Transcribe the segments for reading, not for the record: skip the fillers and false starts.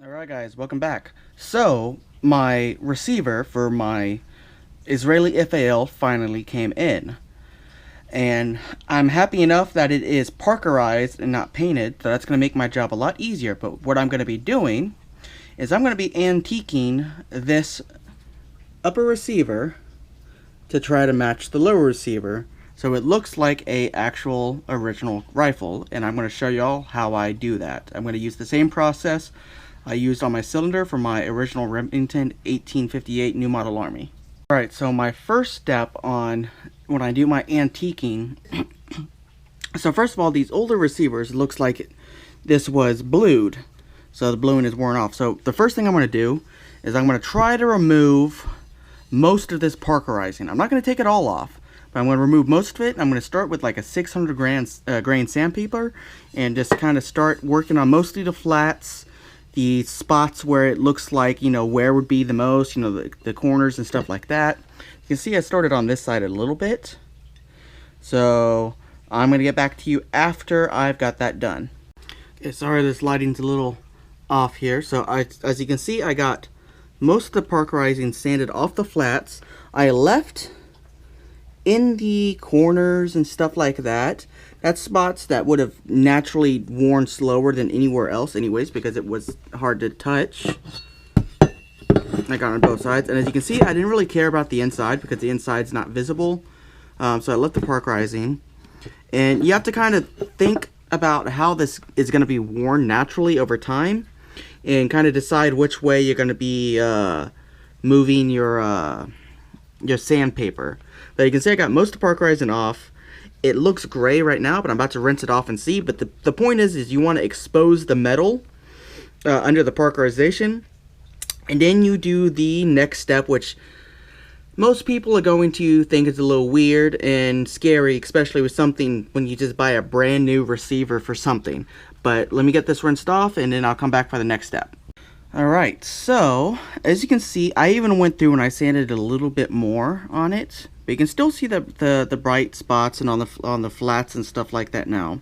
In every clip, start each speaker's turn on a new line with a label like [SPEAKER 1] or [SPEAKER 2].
[SPEAKER 1] Alright guys, welcome back. So, my receiver for my Israeli FAL finally came in. And I'm happy enough that it is parkerized and not painted, so that's going to make my job a lot easier. But what I'm going to be doing is I'm going to be antiquing this upper receiver to try to match the lower receiver, so it looks like a actual original rifle. And I'm going to show y'all how I do that. I'm going to use the same process I used on my cylinder for my original Remington 1858 New Model Army. Alright, so my first step on when I do my antiquing, so first of all, these older receivers, looks like this was blued, so the bluing is worn off. So the first thing I'm going to do is I'm going to try to remove most of this parkerizing. I'm not going to take it all off, but I'm going to remove most of it. I'm going to start with like a 600 grain sandpaper and just kind of start working on mostly the flats, the spots where it looks like, you know, where would be the most, you know, the corners and stuff like that. You can see I started on this side a little bit. So I'm going to get back to you after I've got that done. Okay, sorry this lighting's a little off here. So as you can see, I got most of the parkerizing sanded off the flats. I left in the corners and stuff like that. That's spots that would have naturally worn slower than anywhere else anyways, because it was hard to touch. I got on both sides, and as you can see, I didn't really care about the inside because the inside's not visible. So I left the parkerizing. And you have to kind of think about how this is going to be worn naturally over time, and kind of decide which way you're going to be moving your sandpaper. But you can see I got most of the parkerizing off. It looks gray right now, but I'm about to rinse it off and see. But the point is you want to expose the metal under the parkerization. And then you do the next step, which most people are going to think is a little weird and scary, especially with something when you just buy a brand new receiver for something. But let me get this rinsed off, and then I'll come back for the next step. Alright, so as you can see, I even went through and I sanded a little bit more on it. But you can still see the bright spots and on the flats and stuff like that now.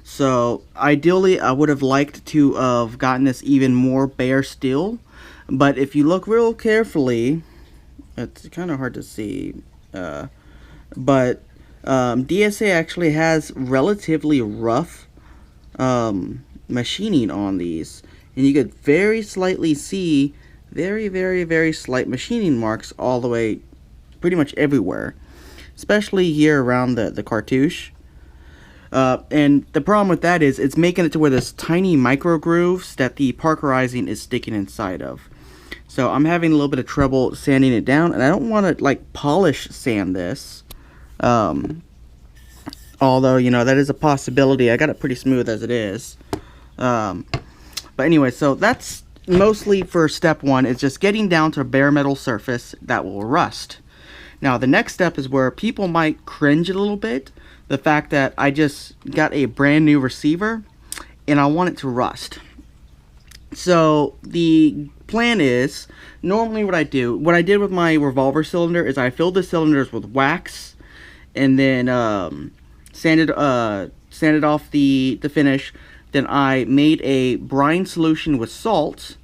[SPEAKER 1] So ideally, I would have liked to have gotten this even more bare still. But if you look real carefully, it's kind of hard to see. But DSA actually has relatively rough machining on these. And you could very slightly see very slight machining marks all the way pretty much everywhere, especially here around the cartouche. And the problem with that is it's making it to where there's tiny micro grooves that the parkerizing is sticking inside of. So I'm having a little bit of trouble sanding it down, and I don't want to like polish sand this. Although, you know, that is a possibility. I got it pretty smooth as it is. But anyway, so that's mostly for step one, is just getting down to a bare metal surface that will rust. Now, the next step is where people might cringe a little bit. The fact that I just got a brand new receiver and I want it to rust. So the plan is, normally what I did with my revolver cylinder is I filled the cylinders with wax and then sanded off the finish. Then I made a brine solution with salt,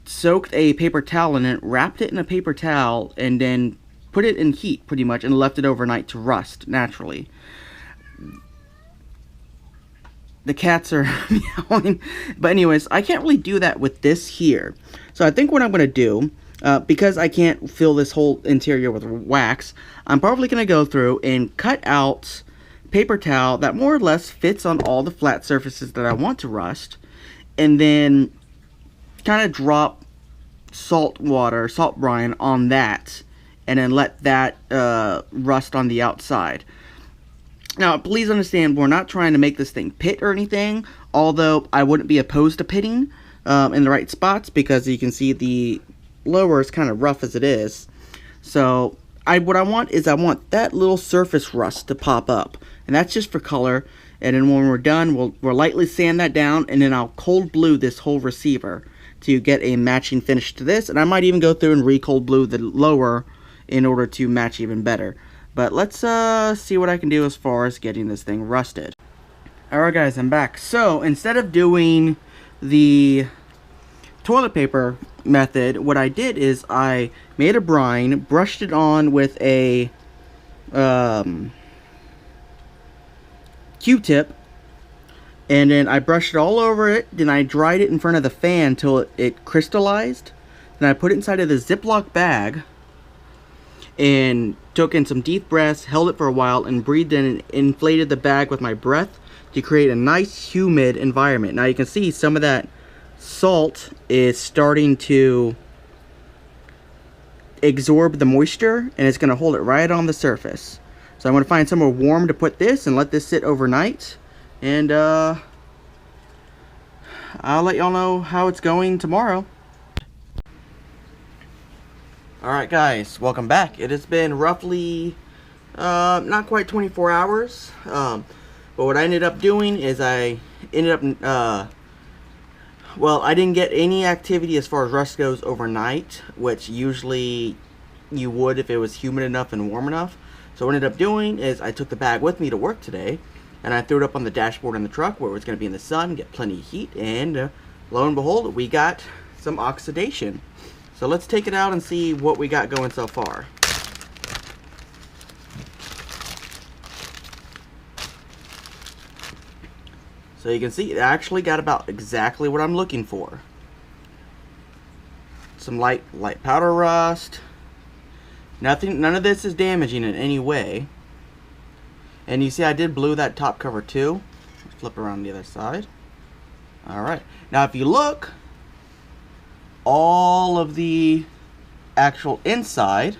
[SPEAKER 1] soaked a paper towel in it, wrapped it in a paper towel, and then put it in heat pretty much and left it overnight to rust naturally. The cats are meowing. But anyways, I can't really do that with this here. So I think what I'm going to do, because I can't fill this whole interior with wax, I'm probably going to go through and cut out paper towel that more or less fits on all the flat surfaces that I want to rust, and then kind of drop salt brine on that, and then let that rust on the outside. Now, please understand, we're not trying to make this thing pit or anything, although I wouldn't be opposed to pitting in the right spots, because you can see the lower is kind of rough as it is. So what I want is I want that little surface rust to pop up, and that's just for color. And then when we're done, we'll lightly sand that down, and then I'll cold blue this whole receiver to get a matching finish to this. And I might even go through and re-cold blue the lower in order to match even better. But let's see what I can do as far as getting this thing rusted. Alright guys, I'm back. So instead of doing the toilet paper method, what I did is I made a brine, brushed it on with a Q-tip, and then I brushed it all over it. Then I dried it in front of the fan till it crystallized. Then I put it inside of the Ziploc bag and took in some deep breaths, held it for a while, and breathed in and inflated the bag with my breath to create a nice humid environment. Now you can see some of that salt is starting to absorb the moisture, and it's going to hold it right on the surface. So I'm going to find somewhere warm to put this and let this sit overnight, and I'll let y'all know how it's going tomorrow. Alright guys, welcome back. It has been roughly not quite 24 hours, but what I ended up doing is I ended up well, I didn't get any activity as far as rust goes overnight, which usually you would if it was humid enough and warm enough. So what I ended up doing is I took the bag with me to work today, and I threw it up on the dashboard in the truck where it was going to be in the sun, get plenty of heat, and lo and behold, we got some oxidation. So let's take it out and see what we got going so far. So you can see it actually got about exactly what I'm looking for. Some light powder rust. None of this is damaging in any way. And you see I did blue that top cover too. Let's flip around the other side. Alright. Now if you look, all of the actual inside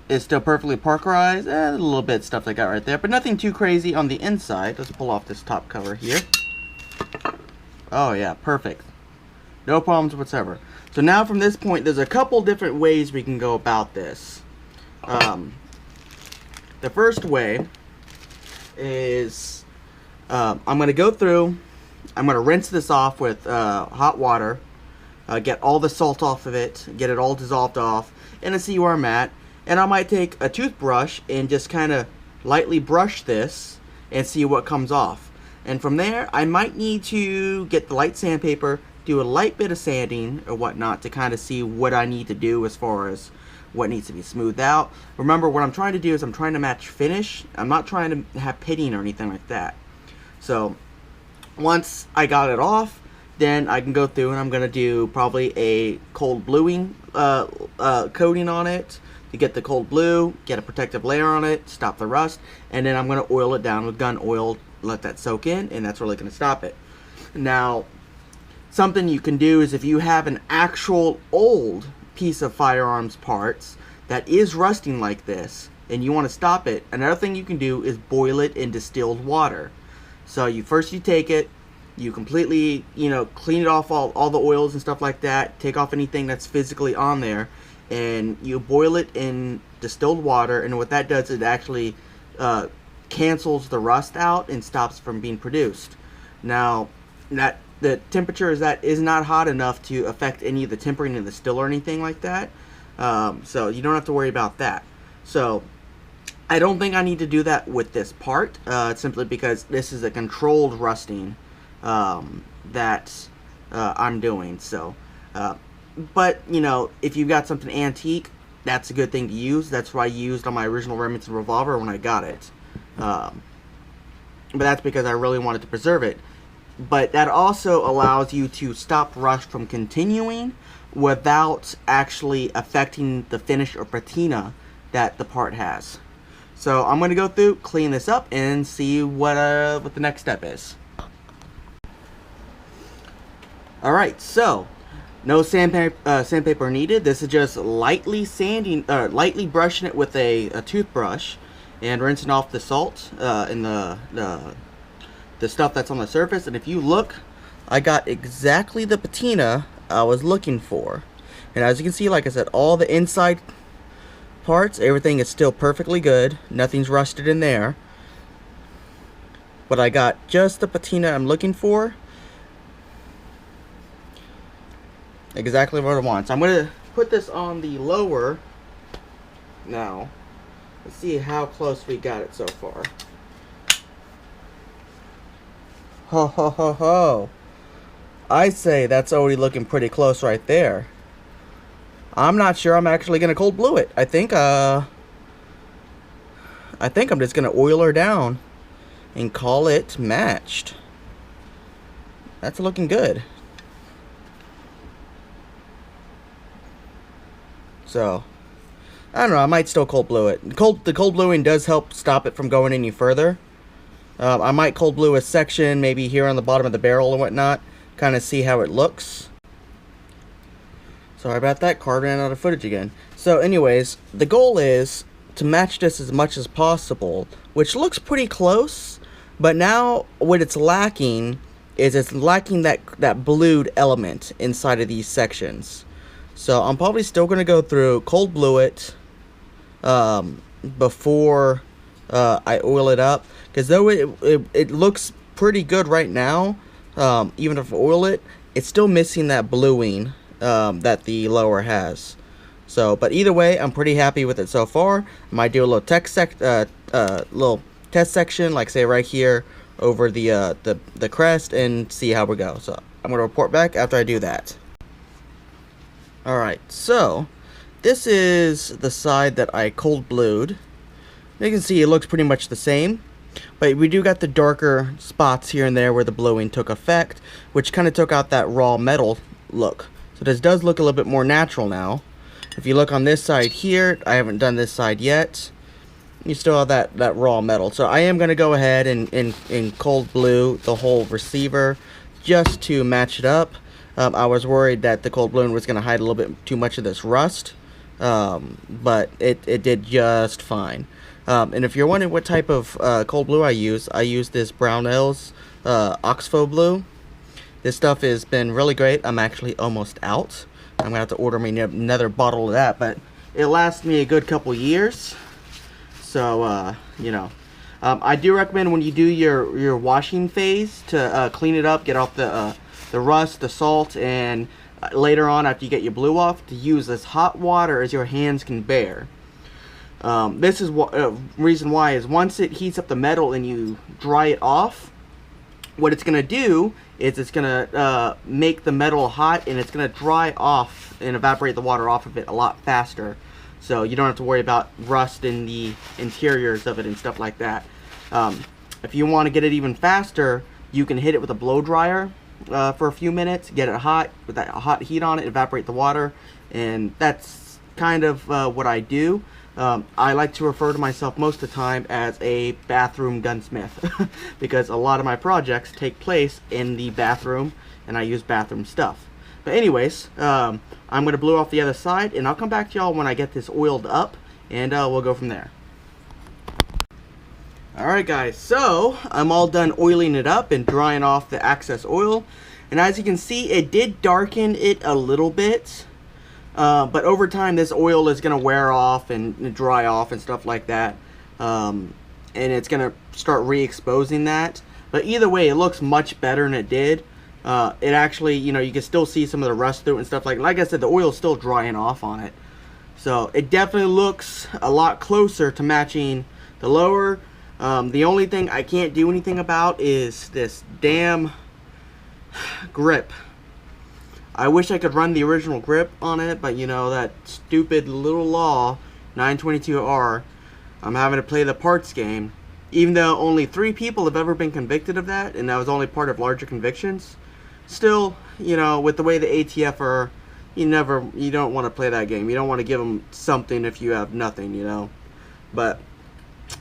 [SPEAKER 1] is still perfectly parkerized. A little bit of stuff I got right there, but nothing too crazy on the inside. Let's pull off this top cover here. Oh yeah, perfect. No problems whatsoever. So now from this point, there's a couple different ways we can go about this. The first way is I'm going to go through, I'm going to rinse this off with hot water, get all the salt off of it, get it all dissolved off, and then see where I'm at. And I might take a toothbrush and just kind of lightly brush this and see what comes off. And from there, I might need to get the light sandpaper, do a light bit of sanding or whatnot to kind of see what I need to do as far as what needs to be smoothed out. Remember, what I'm trying to do is I'm trying to match finish. I'm not trying to have pitting or anything like that. So once I got it off, then I can go through and I'm going to do probably a cold bluing coating on it to get the cold blue, get a protective layer on it, stop the rust, and then I'm going to oil it down with gun oil, let that soak in, and that's really going to stop it. Now, something you can do is if you have an actual old piece of firearms parts that is rusting like this and you want to stop it, another thing you can do is boil it in distilled water. So you take it, you completely, clean it off all the oils and stuff like that, take off anything that's physically on there, and you boil it in distilled water, and what that does is it actually cancels the rust out and stops from being produced. Now, the temperature is not hot enough to affect any of the tempering in the still or anything like that, so you don't have to worry about that. So I don't think I need to do that with this part, simply because this is a controlled rusting that I'm doing. So but if you've got something antique, that's a good thing to use. That's what I used on my original Remington revolver when I got it, but that's because I really wanted to preserve it. But that also allows you to stop rust from continuing without actually affecting the finish or patina that the part has. So I'm going to go through, clean this up, and see what the next step is. Alright, so no sandpaper needed. This is just lightly lightly brushing it with a toothbrush and rinsing off the salt and the stuff that's on the surface. And if you look, I got exactly the patina I was looking for. And as you can see, like I said, all the inside parts, everything is still perfectly good. Nothing's rusted in there. But I got just the patina I'm looking for. Exactly what I want. So I'm going to put this on the lower now. Let's see how close we got it so far. Ho ho ho ho. I say that's already looking pretty close right there. I'm not sure I'm actually gonna cold blue it. I think I'm just gonna oil her down and call it matched. That's looking good. So I don't know, I might still cold blue it. The cold bluing does help stop it from going any further. I might cold blue a section, maybe here on the bottom of the barrel or whatnot, kind of see how it looks. Sorry about that, card ran out of footage again. So anyways, the goal is to match this as much as possible, which looks pretty close, but now what it's lacking is it's lacking that blued element inside of these sections. So I'm probably still going to go through, cold blue it before I oil it up, because though it looks pretty good right now, even if I oil it, it's still missing that bluing that the lower has. So, but either way, I'm pretty happy with it so far. I might do a little test section, like say right here over the crest, and see how we go. So I'm gonna report back after I do that. All right, so this is the side that I cold blued. You can see it looks pretty much the same, but we do got the darker spots here and there where the bluing took effect, which kind of took out that raw metal look. So this does look a little bit more natural now. If you look on this side here, I haven't done this side yet, you still have that raw metal. So I am going to go ahead and cold blue the whole receiver just to match it up. I was worried that the cold bluing was going to hide a little bit too much of this rust, but it did just fine. And if you're wondering what type of cold blue I use this Brownells Oxfo blue. This stuff has been really great. I'm actually almost out. I'm gonna have to order me another bottle of that, but it lasts me a good couple years. So you know, I do recommend when you do your washing phase to clean it up, get off the rust, the salt, and later on after you get your blue off, to use as hot water as your hands can bear. This is reason why is once it heats up the metal and you dry it off, what it's gonna do is it's gonna make the metal hot, and it's gonna dry off and evaporate the water off of it a lot faster. So you don't have to worry about rust in the interiors of it and stuff like that. If you want to get it even faster, you can hit it with a blow dryer for a few minutes, get it hot with that hot heat on it, evaporate the water, and that's kind of what I do. I like to refer to myself most of the time as a bathroom gunsmith because a lot of my projects take place in the bathroom and I use bathroom stuff. But anyways, I'm going to blow off the other side, and I'll come back to y'all when I get this oiled up, and we'll go from there. Alright guys, so I'm all done oiling it up and drying off the excess oil, and as you can see, it did darken it a little bit. But over time, this oil is going to wear off and dry off and stuff like that. And it's going to start re-exposing that. But either way, it looks much better than it did. It actually, you know, you can still see some of the rust through it and stuff like I said, the oil's still drying off on it. So it definitely looks a lot closer to matching the lower. The only thing I can't do anything about is this damn grip. I wish I could run the original grip on it, but you know, that stupid little law, 922R, I'm having to play the parts game. Even though only 3 people have ever been convicted of that, and that was only part of larger convictions. Still, you know, with the way the ATF are, you don't want to play that game. You don't want to give them something if you have nothing, you know. But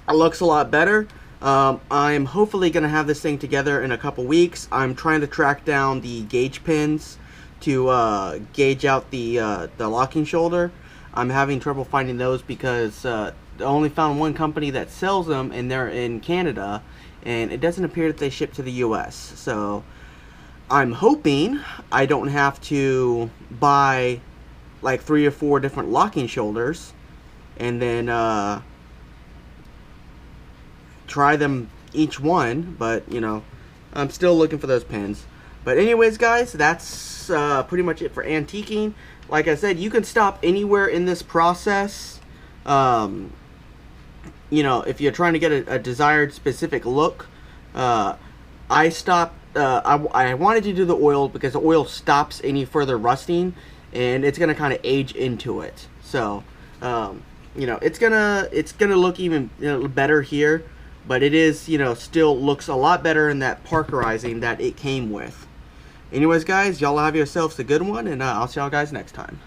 [SPEAKER 1] it looks a lot better. I'm hopefully going to have this thing together in a couple weeks. I'm trying to track down the gauge pins to gauge out the locking shoulder. I'm having trouble finding those because I only found one company that sells them, and they're in Canada, and it doesn't appear that they ship to the US. So I'm hoping I don't have to buy like 3 or 4 different locking shoulders and then try them each one, but you know, I'm still looking for those pins. But anyways guys, that's pretty much it for antiquing. Like I said, you can stop anywhere in this process. you know, if you're trying to get a desired specific look, I stopped. I wanted to do the oil because the oil stops any further rusting, and it's gonna kind of age into it. So, you know, it's gonna look even, you know, better here, but it is, you know, still looks a lot better in that parkerizing that it came with. Anyways, guys, y'all have yourselves a good one, and I'll see y'all guys next time.